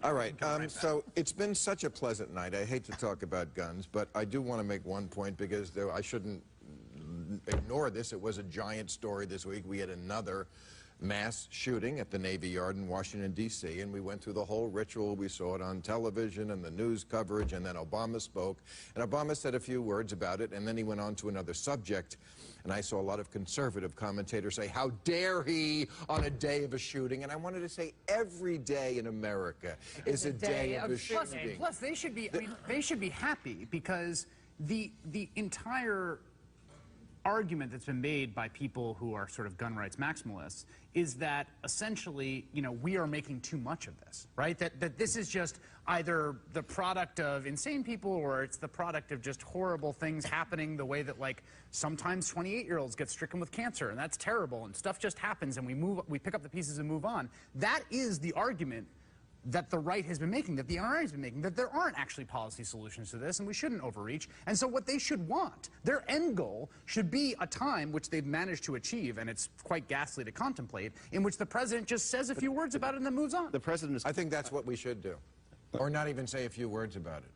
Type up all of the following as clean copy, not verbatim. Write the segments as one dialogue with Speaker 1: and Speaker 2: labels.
Speaker 1: All right, so it's been such a pleasant night. I hate to talk about guns, but I do want to make one point because I shouldn't ignore this. It was a giant story this week. We had another mass shooting at the Navy Yard in Washington, D.C., and we went through the whole ritual. We saw it on television and the news coverage, and then Obama spoke. And Obama said a few words about it, and then he went on to another subject. And I saw a lot of conservative commentators say, how dare he on a day of a shooting? And I wanted to say every day in America is a day of a shooting.
Speaker 2: Plus, they should be, I mean, they should be happy because the entire argument that's been made by people who are sort of gun rights maximalists is that essentially, you know, we are making too much of this, right? That this is just either the product of insane people or it's the product of just horrible things happening the way that, like, sometimes 28-year-olds get stricken with cancer, and that's terrible, and stuff just happens, and we pick up the pieces and move on. That is the argument that the right has been making, that the NRA has been making, that there aren't actually policy solutions to this, and we shouldn't overreach. And so what they should want, their end goal should be a time which they've managed to achieve, and it's quite ghastly to contemplate, in which the president just says a few words about it and then moves on.
Speaker 3: The president is...
Speaker 1: I think that's what we should do. Or not even say a few words about it.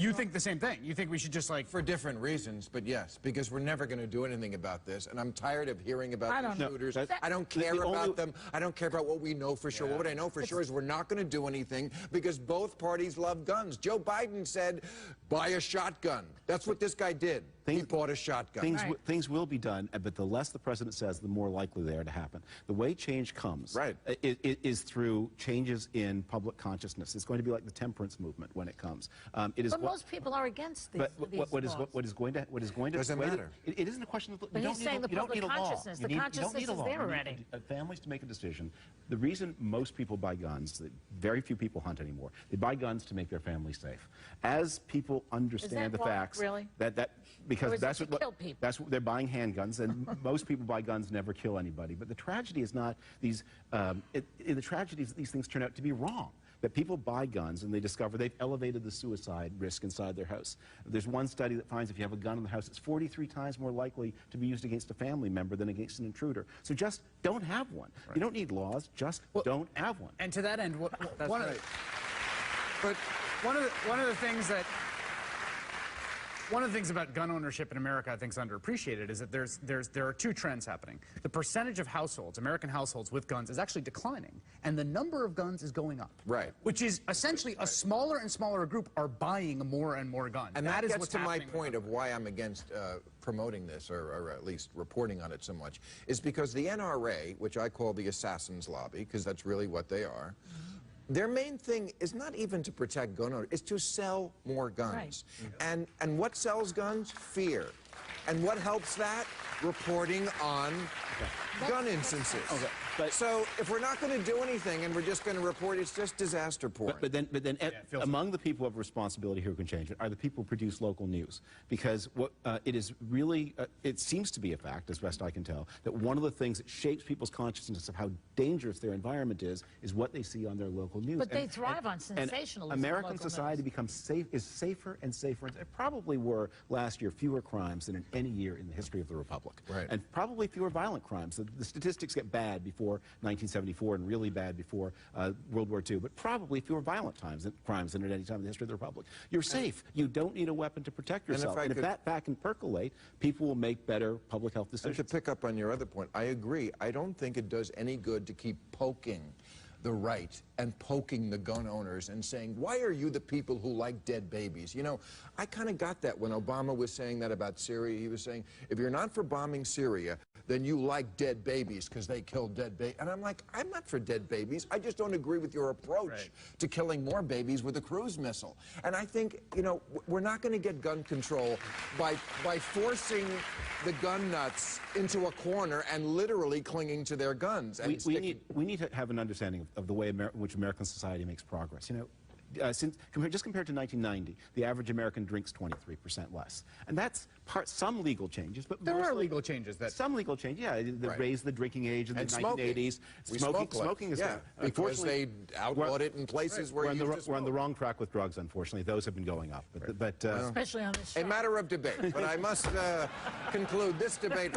Speaker 2: You think the same thing? You think we should just, like...
Speaker 1: For different reasons, but yes, because we're never going to do anything about this, and I'm tired of hearing about the shooters. I don't care about them. I don't care about what we know for sure. What I know for sure is we're not going to do anything because both parties love guns. Joe Biden said, buy a shotgun. That's what this guy did. He bought a shotgun.
Speaker 3: Things will be done, but the less the president says, the more likely they are to happen. The way change comes is through changes in public consciousness. It's going to be like the temperance movement when it comes.
Speaker 4: But most people are against these.
Speaker 3: What is going to
Speaker 1: doesn't matter.
Speaker 3: It isn't a question of
Speaker 4: but he's saying the public consciousness. The consciousness is there already.
Speaker 3: Families to make a decision. The reason most people buy guns, that very few people hunt anymore. They buy guns to make their family safe. As people understand the facts, because that's what they're buying handguns, and most people buy guns never kill anybody. But the tragedy is not these. The tragedy is that these things turn out to be wrong. That people buy guns and they discover they've elevated the suicide risk inside their house. There's one study that finds if you have a gun in the house, it's 43 times more likely to be used against a family member than against an intruder. So just don't have one. You don't need laws, just don't have one.
Speaker 2: And to that end, one of the things about gun ownership in America I think is underappreciated is that there are two trends happening. The percentage of households, American households with guns, is actually declining, and the number of guns is going up.
Speaker 1: Right.
Speaker 2: Which is essentially a smaller and smaller group are buying more and more guns.
Speaker 1: And that gets to my point of why I'm against promoting this, or at least reporting on it so much, is because the NRA, which I call the assassins lobby, because that's really what they are, their main thing is not even to protect gun owners, it's to sell more guns. Right. And what sells guns? Fear. And what helps that? Reporting on gun instances. So if we're not going to do anything and we're just going to report, it's just disaster porn.
Speaker 3: But then among the people of responsibility who can change it are the people who produce local news. Because what it is really, it seems to be a fact, as best I can tell, that one of the things that shapes people's consciousness of how dangerous their environment is what they see on their local news.
Speaker 4: But they thrive on sensationalism.
Speaker 3: And American society becomes safer and safer. There probably were last year fewer crimes than in any year in the history of the Republic.
Speaker 1: Right.
Speaker 3: And probably fewer violent crimes. The statistics get bad before 1974 and really bad before World War II, but probably fewer violent crimes than at any time in the history of the Republic. You're safe. You don't need a weapon to protect yourself. And if that fact can percolate, people will make better public health decisions.
Speaker 1: And to pick up on your other point, I agree. I don't think it does any good to keep poking the right and poking the gun owners and saying, why are you the people who like dead babies? You know, I kind of got that when Obama was saying that about Syria. He was saying, if you're not for bombing Syria, then you like dead babies because they killed dead babies. And I'm like, I'm not for dead babies. I just don't agree with your approach to killing more babies with a cruise missile. And I think, you know, we're not going to get gun control by forcing the gun nuts into a corner and literally clinging to their guns. And
Speaker 3: we need to have an understanding of the way in which American society makes progress. You know, just compared to 1990, the average American drinks 23% less. And that's some legal changes, but
Speaker 2: there are legal changes.
Speaker 3: Some legal changes, yeah. They raised the drinking age in the 1980s.
Speaker 1: Smoking is because they outlawed it in places where
Speaker 3: we're on the wrong track with drugs, unfortunately. Those have been going up.
Speaker 4: Especially on this show.
Speaker 1: A matter of debate, but I must conclude this debate